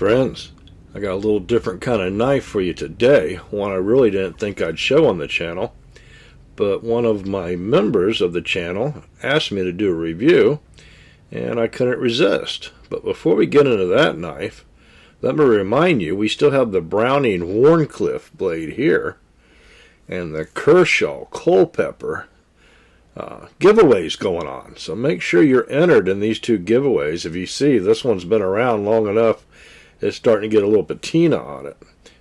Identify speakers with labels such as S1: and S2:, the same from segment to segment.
S1: Friends, I got a little different kind of knife for you today, one I really didn't think I'd show on the channel, but one of my members of the channel asked me to do a review, and I couldn't resist. But before we get into that knife, let me remind you, we still have the Browning Wharncliffe blade here, and the Kershaw Culpeper giveaways going on. So make sure you're entered in these two giveaways. If you see, this one's been around long enough, it's starting to get a little patina on it.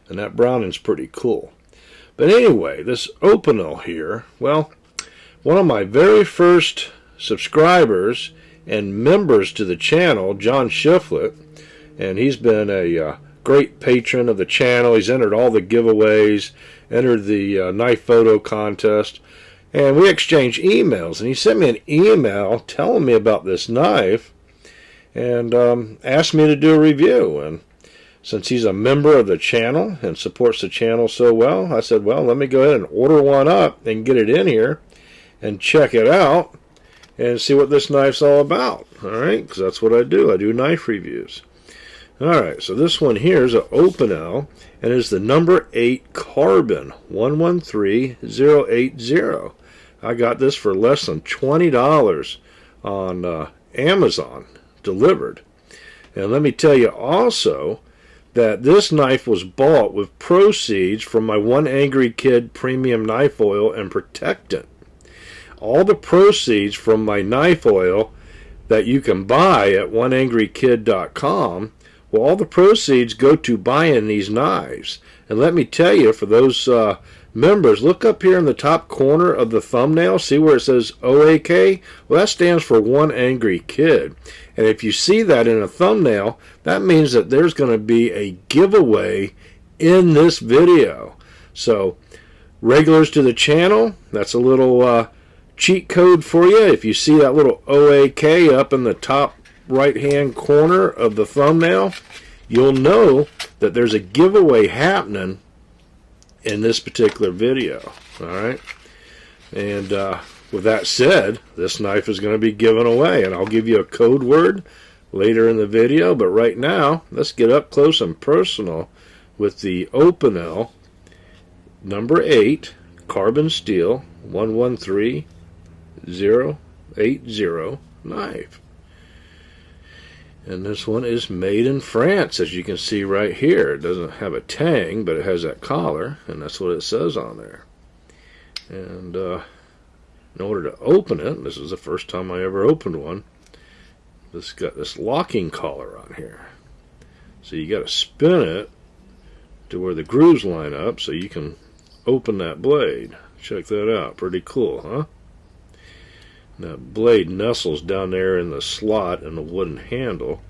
S1: And that Browning's pretty cool. But anyway, this Opinel here, well, one of my very first subscribers and members to the channel, John Shiflett, and he's been a great patron of the channel. He's entered all the giveaways, entered the knife photo contest, and we exchanged emails. And he sent me an email telling me about this knife and asked me to do a review. And since he's a member of the channel and supports the channel so well, I said, well, let me go ahead and order one up and get it in here and check it out and see what this knife's all about. All right, because that's what I do. I do knife reviews. All right, so this one here is an Opinel, and is the #8 Carbon 113080. I got this for less than $20 on Amazon, delivered. And let me tell you also that this knife was bought with proceeds from my One Angry Kid premium knife oil and protectant. All the proceeds from my knife oil that you can buy at oneangrykid.com, well, all the proceeds go to buying these knives. And let me tell you, for those members, look up here in the top corner of the thumbnail, see where it says OAK? Well, that stands for One Angry Kid. And if you see that in a thumbnail, that means that there's going to be a giveaway in this video. So, regulars to the channel, that's a little cheat code for you. If you see that little OAK up in the top right-hand corner of the thumbnail, you'll know that there's a giveaway happening in this particular video. All right, and with that said, this knife is going to be given away, and I'll give you a code word later in the video. But right now, let's get up close and personal with the Opinel #8 Carbon Steel 113080 knife. And this one is made in France, as you can see right here. It doesn't have a tang, but it has that collar, and that's what it says on there. And in order to open it, this is the first time I ever opened one, this got this locking collar on here. So you got to spin it to where the grooves line up so you can open that blade. Check that out. Pretty cool, huh? That blade nestles down there in the slot in the wooden handle,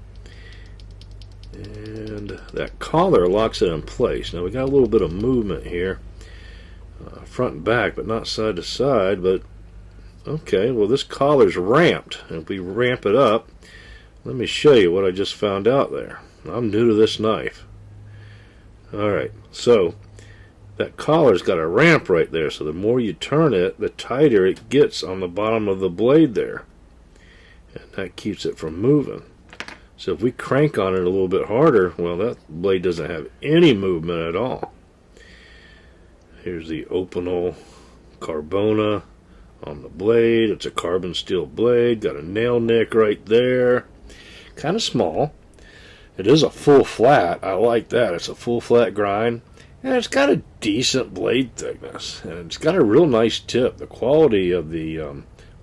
S1: and that collar locks it in place. Now we got a little bit of movement here, front and back, but not side to side. But okay, well, this collar's ramped, and if we ramp it up, let me show you what I just found out there. I'm new to this knife. Alright, so that collar's got a ramp right there, so the more you turn it, the tighter it gets on the bottom of the blade there, and that keeps it from moving. So if we crank on it a little bit harder, well, that blade doesn't have any movement at all. Here's the Opinel Carbona on the blade. It's a carbon steel blade, got a nail nick right there, kind of small. It is a full flat. I like that. It's a full flat grind. And it's got a decent blade thickness, and it's got a real nice tip. The quality of the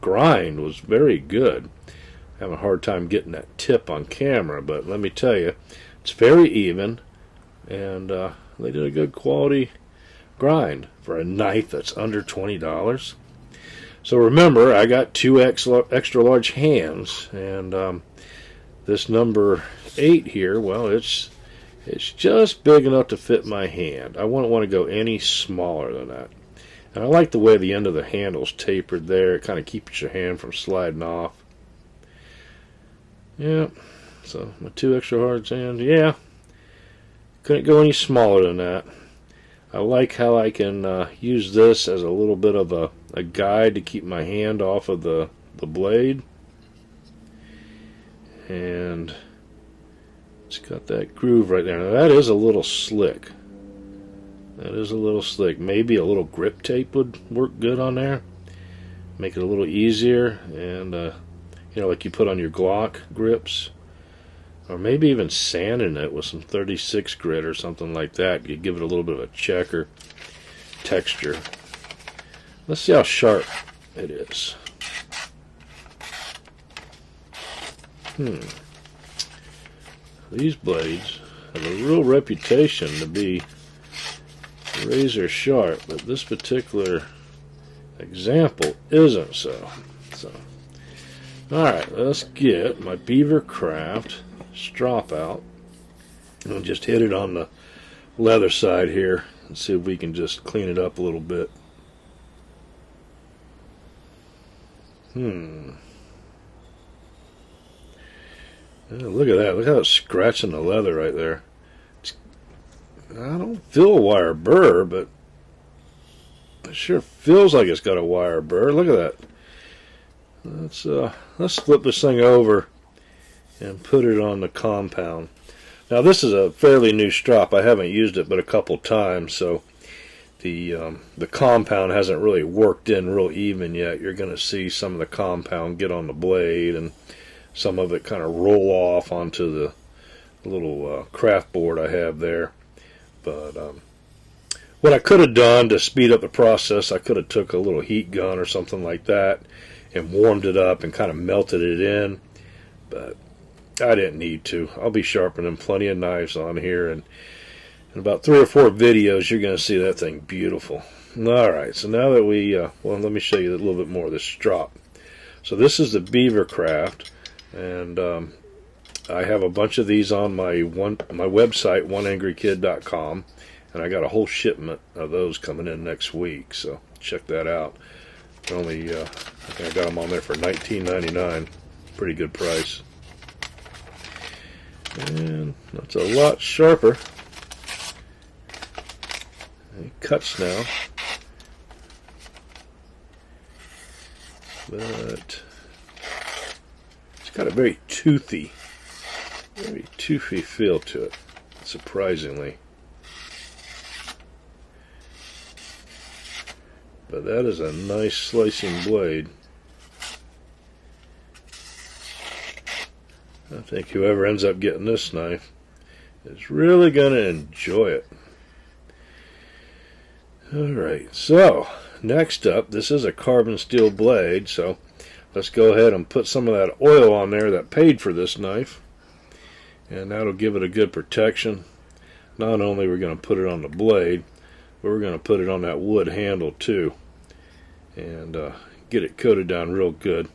S1: grind was very good. I have a hard time getting that tip on camera, but let me tell you, it's very even, and they did a good quality grind for a knife that's under $20. So remember, I got two extra large hands, and this #8 here, well, it's just big enough to fit my hand. I wouldn't want to go any smaller than that. And I like the way the end of the handle's tapered there. It kind of keeps your hand from sliding off. Yeah, so my two extra hard hands, yeah. Couldn't go any smaller than that. I like how I can use this as a little bit of a guide to keep my hand off of the blade. And It's got that groove right there. Now that is a little slick. That is a little slick. Maybe a little grip tape would work good on there. Make it a little easier, and you know, like you put on your Glock grips. Or maybe even sanding it with some 36 grit or something like that. You give it a little bit of a checker texture. Let's see how sharp it is. These blades have a real reputation to be razor sharp, but this particular example isn't so. Alright, let's get my Beaver Craft strop out and just hit it on the leather side here and see if we can just clean it up a little bit. Yeah, look at that. Look how it's scratching the leather right there. I don't feel a wire burr, but it sure feels like it's got a wire burr. Look at that. Let's flip this thing over and put it on the compound. Now this is a fairly new strop. I haven't used it but a couple times, so the compound hasn't really worked in real even yet. You're going to see some of the compound get on the blade and some of it kind of roll off onto the little craft board I have there. But what I could have done to speed up the process, I could have took a little heat gun or something like that and warmed it up and kind of melted it in, but I didn't need to. I'll be sharpening plenty of knives on here, and in about 3 or 4 videos you're going to see that thing beautiful. Alright, so now that we, well, let me show you a little bit more of this strop. So this is the Beaver Craft, and I have a bunch of these on my website, oneangrykid.com, and I got a whole shipment of those coming in next week, so check that out. Only, I think I got them on there for $19.99. Pretty good price. And that's a lot sharper. It cuts now, but it's got a very toothy feel to it, surprisingly. But that is a nice slicing blade. I think whoever ends up getting this knife is really going to enjoy it. Alright, so next up, this is a carbon steel blade, so let's go ahead and put some of that oil on there that paid for this knife, and that'll give it a good protection. Not only are we going to put it on the blade, but we're going to put it on that wood handle too, and get it coated down real good.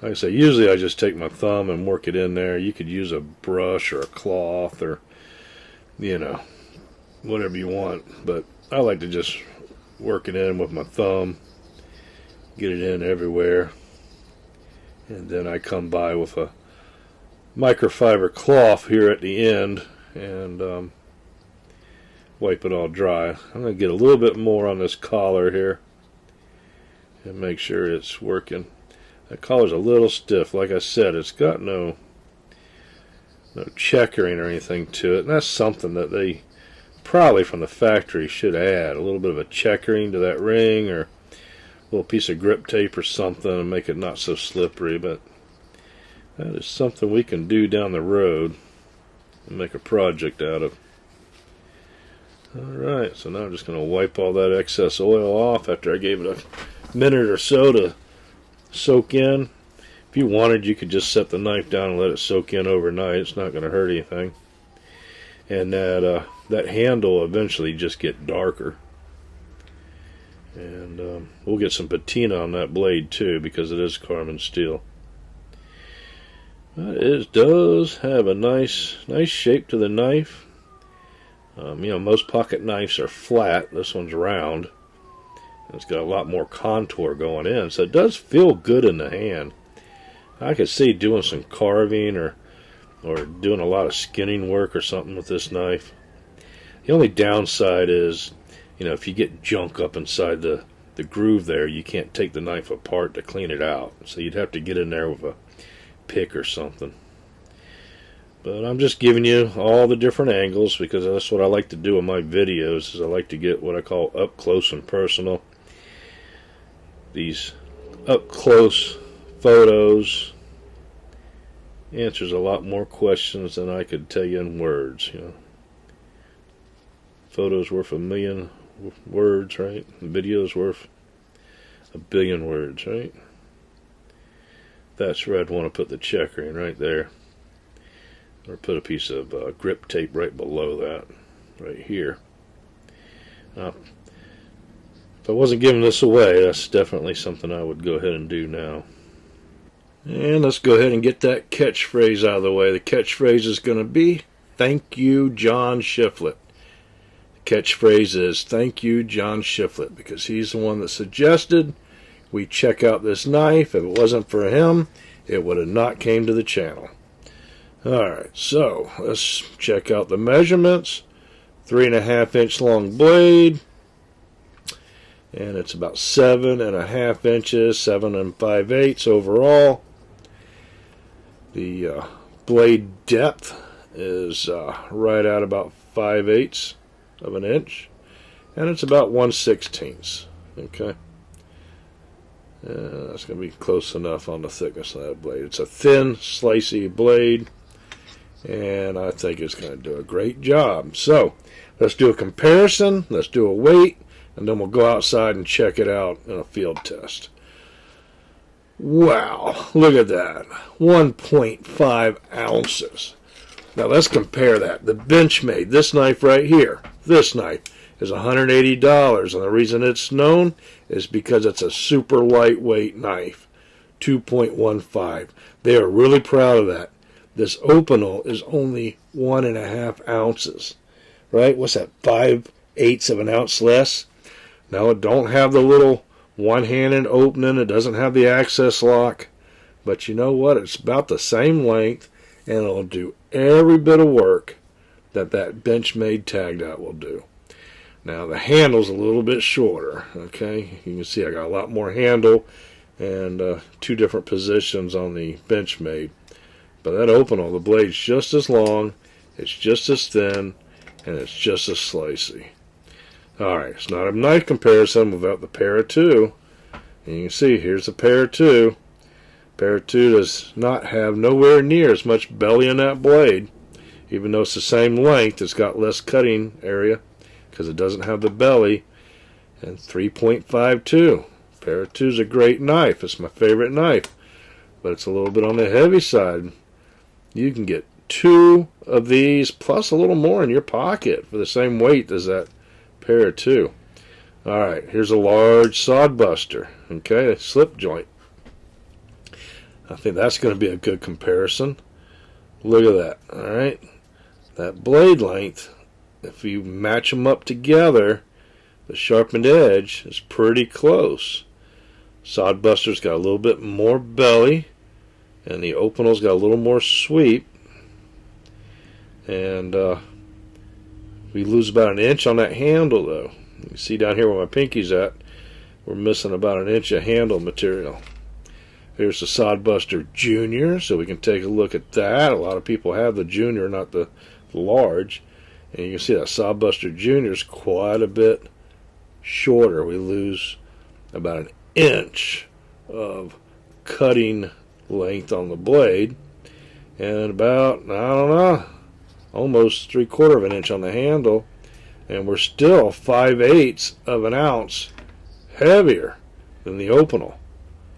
S1: Like I say, usually I just take my thumb and work it in there. You could use a brush or a cloth or, you know, whatever you want, but I like to just work it in with my thumb, get it in everywhere, and then I come by with a microfiber cloth here at the end and wipe it all dry. I'm going to get a little bit more on this collar here and make sure it's working. That collar's a little stiff. Like I said, it's got no checkering or anything to it, and that's something that they probably from the factory should add. A little bit of a checkering to that ring, or a little piece of grip tape or something, and make it not so slippery. But that is something we can do down the road and make a project out of. Alright, so now I'm just going to wipe all that excess oil off after I gave it a minute or so to soak in. If you wanted, you could just set the knife down and let it soak in overnight. It's not going to hurt anything. And that handle will eventually just get darker. And we'll get some patina on that blade too, because it is carbon steel. But it does have a nice shape to the knife. You know, most pocket knives are flat. This one's round. It's got a lot more contour going in, so it does feel good in the hand. I could see doing some carving or doing a lot of skinning work or something with this knife. The only downside is, you know, if you get junk up inside the groove there, you can't take the knife apart to clean it out. So you'd have to get in there with a pick or something. But I'm just giving you all the different angles because that's what I like to do in my videos, is I like to get what I call up close and personal. These up close photos answers a lot more questions than I could tell you in words. You know, photos worth 1,000,000 words, right? Videos worth 1,000,000,000 words, right? That's where I'd want to put the checker in, right there. Or put a piece of grip tape right below that, right here. If I wasn't giving this away, that's definitely something I would go ahead and do now. And let's go ahead and get that catchphrase out of the way. The catchphrase is going to be, "Thank you, John Shiflett." The catchphrase is, "Thank you, John Shiflett," because he's the one that suggested we check out this knife. If it wasn't for him, it would have not came to the channel. Alright, so let's check out the measurements. 3.5 inch long blade, and it's about 7.5 inches, 7 5/8 overall. The blade depth is right at about 5/8 of an inch, and it's about 1/16. Okay, that's going to be close enough on the thickness of that blade. It's a thin, slicey blade, and I think it's going to do a great job. So let's do a comparison, let's do a weight, and then we'll go outside and check it out in a field test. Wow, look at that, 1.5 ounces. Now let's compare that. The Benchmade, this knife right here, this knife is $180, and the reason it's known is because it's a super lightweight knife, 2.15. They are really proud of that. This Opinel is only 1.5 ounces, right? What's that, 5/8 of an ounce less? Now, it don't have the little one-handed opening. It doesn't have the access lock. But you know what? It's about the same length, and it'll do every bit of work that Benchmade tagged out will do. Now, the handle's a little bit shorter, okay? You can see I got a lot more handle and 2 different positions on the Benchmade. But that Opinel, the blade's just as long, it's just as thin, and it's just as slicey. Alright, it's not a knife comparison without the pair of 2. And you can see, here's the pair of 2. Pair of 2 does not have nowhere near as much belly in that blade. Even though it's the same length, it's got less cutting area because it doesn't have the belly. And 3.52. Pair of 2 is a great knife. It's my favorite knife. But it's a little bit on the heavy side. You can get 2 of these plus a little more in your pocket for the same weight as that pair of 2. Alright, here's a large sod buster. Okay, a slip joint. I think that's going to be a good comparison. Look at that. Alright, that blade length, if you match them up together, the sharpened edge is pretty close. Sod buster's got a little bit more belly, and the Opinel's got a little more sweep, and we lose about 1 inch on that handle though. You can see down here where my pinky's at, we're missing about 1 inch of handle material. Here's the Sod Buster Junior, so we can take a look at that. A lot of people have the Junior, not the large, and you can see that Sod Buster Junior is quite a bit shorter. We lose about 1 inch of cutting length on the blade, and about, I don't know, almost 3/4 of an inch on the handle, and we're still 5/8 of an ounce heavier than the Opinel,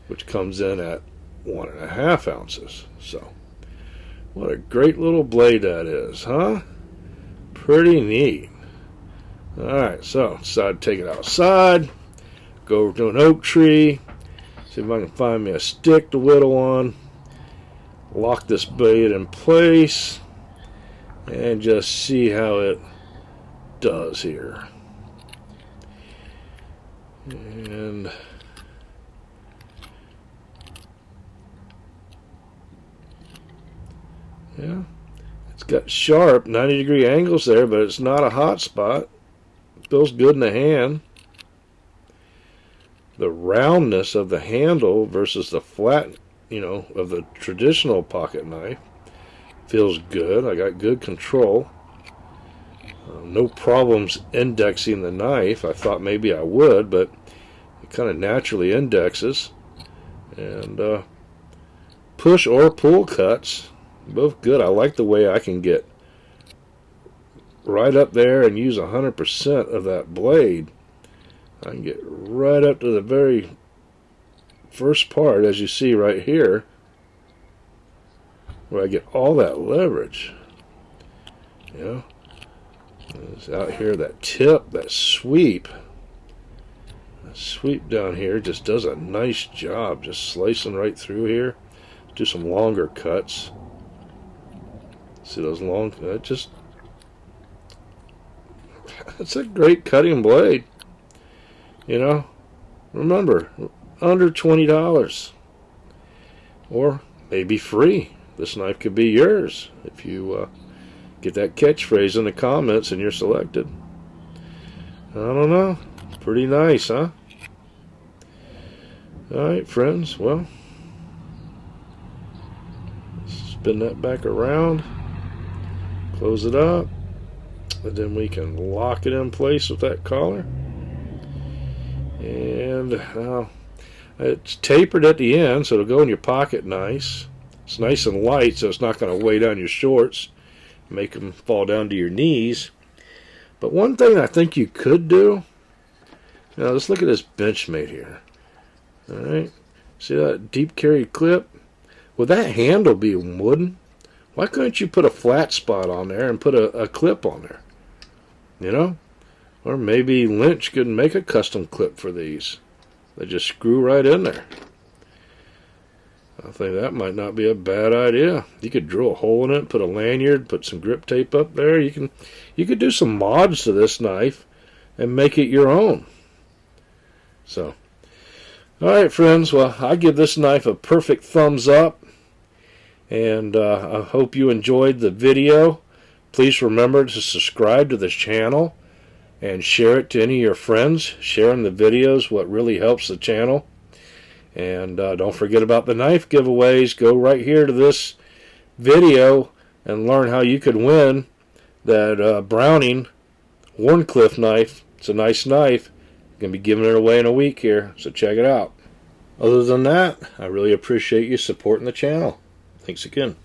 S1: which comes in at 1.5 ounces. So what a great little blade that is, huh? Pretty neat. Alright, so decided to take it outside, go over to an oak tree, see if I can find me a stick to whittle on, lock this blade in place, and just see how it does here. And yeah, it's got sharp 90-degree angles there, but it's not a hot spot. It feels good in the hand. The roundness of the handle versus the flat, of the traditional pocket knife Feels good. I got good control. No problems indexing the knife. I thought maybe I would, but it kind of naturally indexes. And push or pull cuts, both good. I like the way I can get right up there and use 100% of that blade. I can get right up to the very first part, as you see right here, where I get all that leverage. You know, it's out here, that tip, that sweep down here just does a nice job, just slicing right through here. Do some longer cuts. See those long? It's a great cutting blade. You know, remember, under $20, or maybe free. This knife could be yours if you get that catchphrase in the comments and you're selected. I don't know. Pretty nice, huh? Alright, friends. Well, spin that back around. Close it up. And then we can lock it in place with that collar. And now it's tapered at the end, so it'll go in your pocket nice. It's nice and light, so it's not going to weigh down your shorts, make them fall down to your knees. But one thing I think you could do, now let's look at this Benchmade here. Alright, see that deep carry clip? With that handle being wooden, why couldn't you put a flat spot on there and put a clip on there? You know? Or maybe Lynch could make a custom clip for these. They just screw right in there. I think that might not be a bad idea. You could drill a hole in it, put a lanyard, put some grip tape up there. You could do some mods to this knife and make it your own. So, alright friends, well, I give this knife a perfect thumbs up. And I hope you enjoyed the video. Please remember to subscribe to this channel and share it to any of your friends. Sharing the videos what really helps the channel. And don't forget about the knife giveaways. Go right here to this video and learn how you could win that Browning Wharncliffe knife. It's a nice knife. I'm going to be giving it away in a week here, so check it out. Other than that, I really appreciate you supporting the channel. Thanks again.